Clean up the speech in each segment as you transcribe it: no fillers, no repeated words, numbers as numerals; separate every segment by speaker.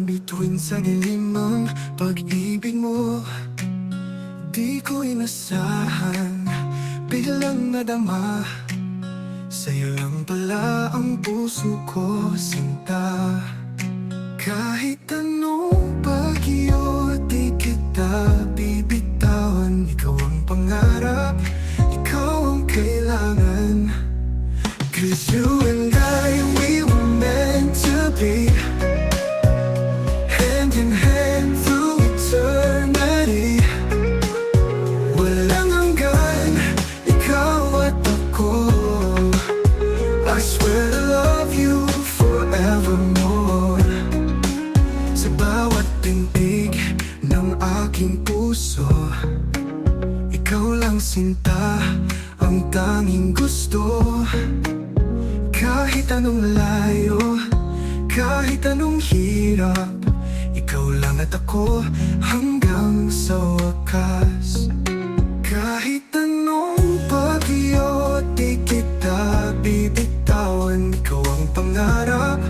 Speaker 1: naman bituin sa dilim ng pag-ibig mo. Di ko inasahan, biglang nadama. Sa'yo lang pala ang puso ko, sinta. Kahit anong bagyo, di kita bibitawan. Ikaw ang pangarap, ikaw ang kailangan. 'Cause you and I, we were meant to be, hand in hand through eternity. Walang hanggan, ikaw at ako. I swear to love you forevermore. Sa bawat tintig ng aking puso, ikaw lang sinta, ang tanging gusto. Kahit anong layo, kahit anong hirap, ikaw lang at ako hanggang sa wakas. Kahit anong bagyo, di kita bibitawan. Ikaw ang pangarap,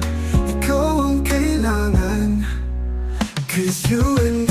Speaker 1: ikaw ang kailangan. 'Cause you and